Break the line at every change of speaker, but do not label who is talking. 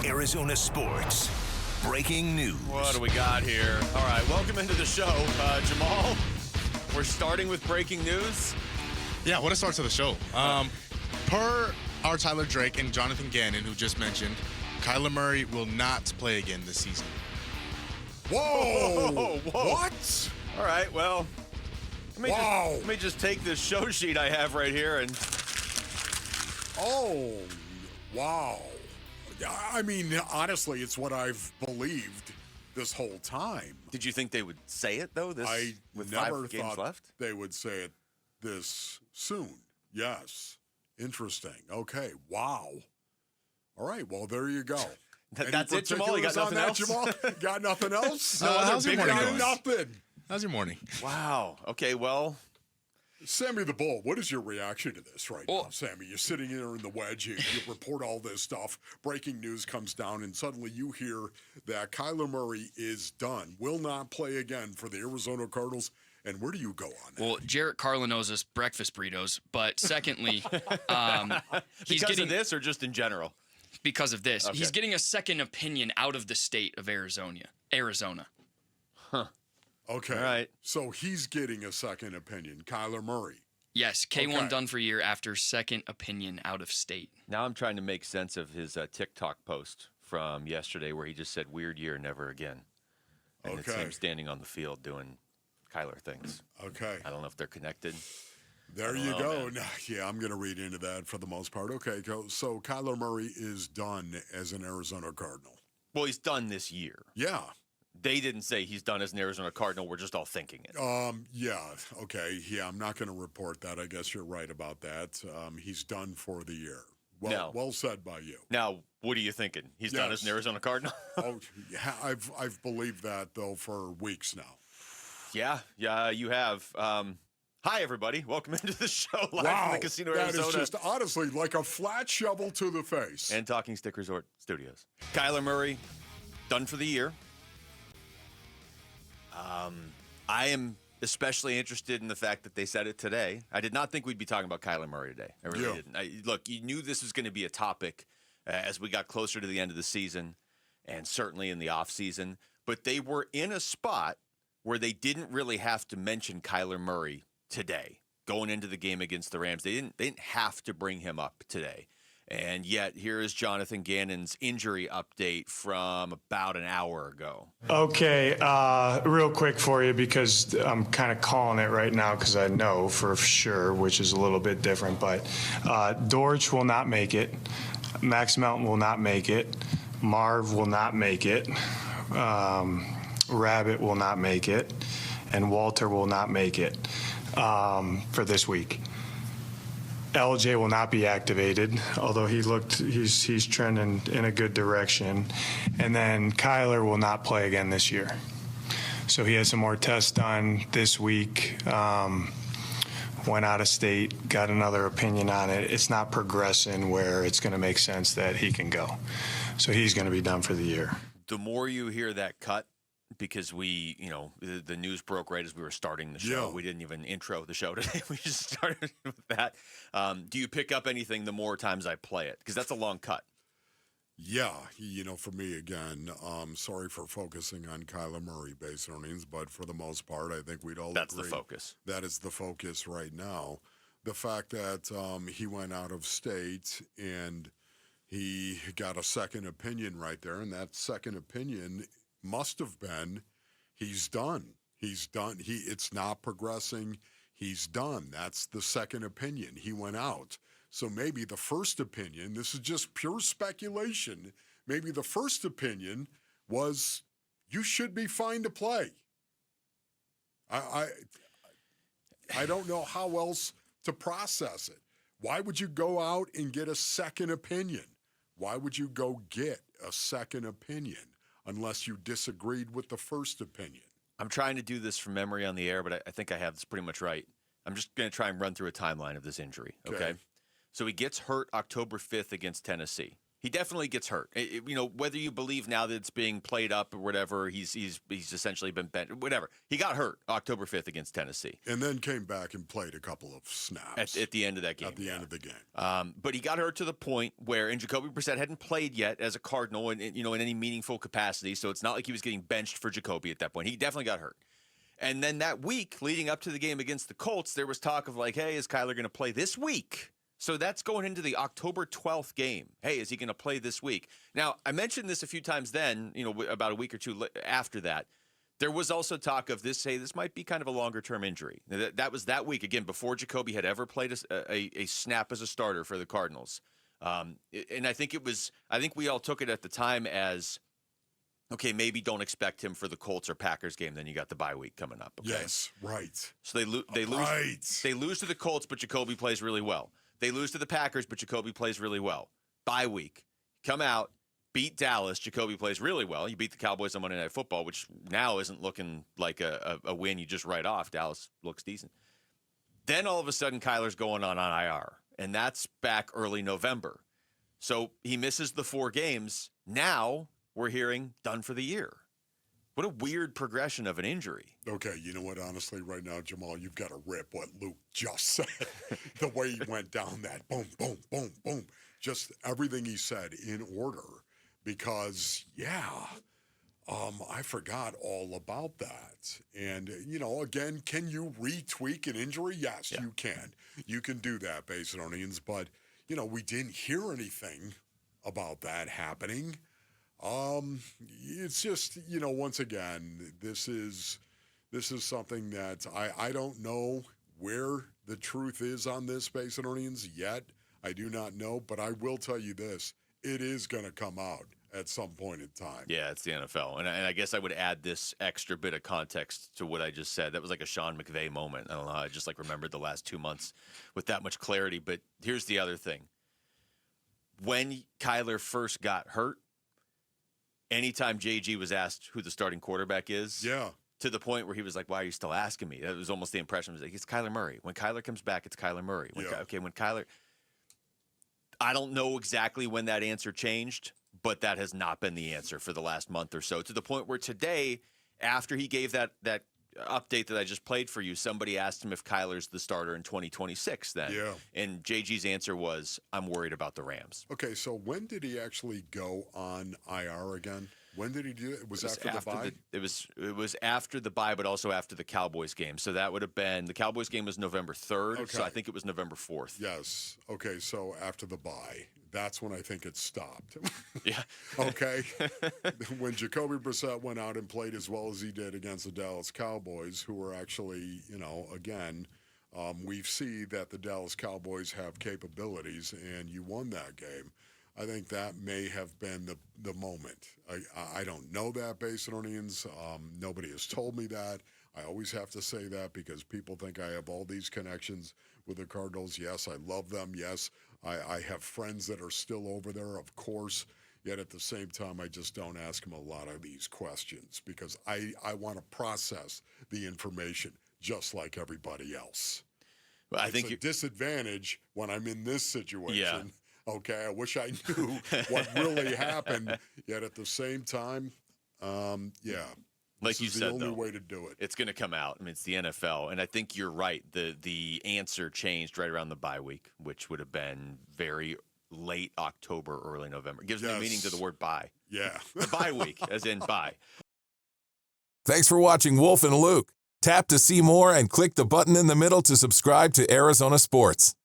Arizona sports. Breaking news.
What do we got here? All right, welcome into the show. Jamal, we're starting with breaking news.
Yeah, what a start to the show. Per our Tyler Drake and Jonathan Gannon, who just mentioned, Kyler Murray will not play again this season.
Whoa!
Whoa.
What?
All right, well, let me just take this show sheet I have right here and...
Oh, wow. I mean, honestly, it's what I've believed this whole time.
Did you think they would say it, though,
I
with
never
5 games
thought
left?
they would say it this soon. Yes. Interesting. Okay. Wow. All right. Well, there you go.
That's it, Jamal? You got nothing else?
Jamal? Got nothing else?
No other
how's your
big
morning
Got
going?
nothing.
How's your morning?
Wow. Okay, well...
Sammy the Bull, what is your reaction to this right now, Sammy? You're sitting there in the wedge, you report all this stuff, breaking news comes down, and suddenly you hear that Kyler Murray is done, will not play again for the Arizona Cardinals. And where do you go on that?
Well, Jarrett Carlin knows us breakfast burritos, but secondly, he's
Because
getting
of this or just in general?
because of this.
Okay.
He's getting a second opinion out of the state of Arizona.
Okay.
All right.
So he's getting a second opinion, Kyler Murray.
Yes, K1
Okay.
done for year after second opinion out of state.
Now I'm trying to make sense of his TikTok post from yesterday where he just said, weird year, never again. And it's
Okay.
him standing on the field doing Kyler things.
Okay.
I don't know if they're connected.
There
don't
you
know,
go.
man.
No, yeah, I'm going to read into that for the most part. Okay. So Kyler Murray is done as an Arizona Cardinal.
Well, he's done this year.
Yeah.
They didn't say he's done as an Arizona Cardinal. We're just all thinking it.
Yeah. Okay. Yeah, I'm not going to report that. I guess you're right about that. He's done for the year. Well,
No.
well said by you.
Now, what are you thinking? He's done as an
Yes.
Arizona Cardinal?
Oh, yeah. I've believed that though for weeks now.
Yeah, you have. Hi, everybody. Welcome into the show live from the Casino
that
Arizona
is just honestly like a flat shovel to the face.
and Talking Stick Resort Studios. Kyler Murray, done for the year. I am especially interested in the fact that they said it today. I did not think we'd be talking about Kyler Murray today. I really didn't. Look, you knew this was going to be a topic as we got closer to the end of the season and certainly in the offseason. But they were in a spot where they didn't really have to mention Kyler Murray today going into the game against the Rams. They didn't have to bring him up today. And yet, here is Jonathan Gannon's injury update from about an hour ago.
Okay, real quick for you because I'm kind of calling it right now because I know for sure, which is a little bit different. But Dortch will not make it. Max Melton will not make it. Marv will not make it. Rabbit will not make it. And Walter will not make it for this week. LJ will not be activated, although he's trending in a good direction. And then Kyler will not play again this year. So he has some more tests done this week. Went out of state, got another opinion on it. It's not progressing where it's going to make sense that he can go. So he's going to be done for the year.
The more you hear that cut, because the news broke right as we were starting the show.
Yeah.
We didn't even intro the show today. We just started with that. Do you pick up anything the more times I play it? Because that's a long cut.
Yeah, for me again, sorry for focusing on Kyler Murray base earnings, but for the most part, I think we'd all
That's
agree
the focus.
that is the focus right now. The fact that he went out of state and he got a second opinion right there, and that second opinion must have been he's done. He's done. It's not progressing. He's done. That's the second opinion. He went out. So maybe the first opinion, this is just pure speculation, maybe the first opinion was you should be fine to play. I don't know how else to process it. Why would you go out and get a second opinion? Why would you go get a second opinion unless you disagreed with the first opinion?
I'm trying to do this from memory on the air, but I think I have this pretty much right. I'm just going to try and run through a timeline of this injury, okay? So he gets hurt October 5th against Tennessee. He definitely gets hurt. Whether you believe now that it's being played up or whatever, he's essentially been bent. Whatever. He got hurt October 5th against Tennessee,
and then came back and played a couple of snaps
at the end of that game.
At the end of the game,
but he got hurt to the point where, and Jacoby Brissett hadn't played yet as a Cardinal in any meaningful capacity. So it's not like he was getting benched for Jacoby at that point. He definitely got hurt. And then that week leading up to the game against the Colts, there was talk of like, hey, is Kyler going to play this week? So that's going into the October 12th game. Hey, is he going to play this week? Now, I mentioned this a few times then, about a week or two after that. There was also talk of this, hey, this might be kind of a longer-term injury. That was that week, again, before Jacoby had ever played a snap as a starter for the Cardinals. And I think we all took it at the time as, okay, maybe don't expect him for the Colts or Packers game. Then you got the bye week coming up. Okay?
Yes, right.
So they lose to the Colts, but Jacoby plays really well. They lose to the Packers, but Jacoby plays really well. Bye week. Come out, beat Dallas. Jacoby plays really well. You beat the Cowboys on Monday Night Football, which now isn't looking like a win you just write off. Dallas looks decent. Then all of a sudden, Kyler's going on IR, and that's back early November. So he misses the 4 games. Now we're hearing done for the year. What a weird progression of an injury.
Okay, you know what? Honestly, right now, Jamal, you've got to rip what Luke just said. The way he went down that boom, boom, boom, boom. Just everything he said in order. Because, I forgot all about that. And, again, can you retweak an injury? Yes, you can. You can do that, Basinonians. But, we didn't hear anything about that happening. It's just, once again, this is something that I don't know where the truth is on this, Basinonians, yet. I do not know, but I will tell you this. It is going to come out at some point in time.
Yeah, it's the NFL. And I guess I would add this extra bit of context to what I just said. That was like a Sean McVay moment. I don't know. I just remembered the last 2 months with that much clarity. But here's the other thing. When Kyler first got hurt, anytime JG was asked who the starting quarterback is, to the point where he was like, why are you still asking me? That was almost the impression. It was like, it's Kyler Murray. When Kyler comes back, it's Kyler Murray. When Kyler... I don't know exactly when that answer changed, but that has not been the answer for the last month or so, to the point where today, after he gave that update that I just played for you, somebody asked him if Kyler's the starter in 2026 then. Yeah. And JG's answer was, I'm worried about the Rams.
Okay, so when did he actually go on IR again? When did he do it? It was after the bye?
It was after the bye, but also after the Cowboys game. So that would have been, the Cowboys game was November 3rd, so I think it was November 4th.
Yes. Okay, so after the bye, that's when I think it stopped.
Yeah.
Okay. When Jacoby Brissett went out and played as well as he did against the Dallas Cowboys, who were actually, again, we see that the Dallas Cowboys have capabilities, and you won that game. I think that may have been the moment. I don't know that, Basinonians. Nobody has told me that. I always have to say that because people think I have all these connections with the Cardinals. Yes, I love them. Yes, I have friends that are still over there, of course. Yet at the same time, I just don't ask them a lot of these questions because I want to process the information just like everybody else.
Well, I think
it's a disadvantage when I'm in this situation. Yeah. Okay, I wish I knew what really happened, yet at the same time,
like you said,
the only way to do it.
It's going to come out. I mean, it's the NFL, and I think you're right. The answer changed right around the bye week, which would have been very late October, early November. It gives me meaning to the word bye.
Yeah.
The bye week, as in bye.
Thanks for watching Wolf and Luke. Tap to see more and click the button in the middle to subscribe to Arizona Sports.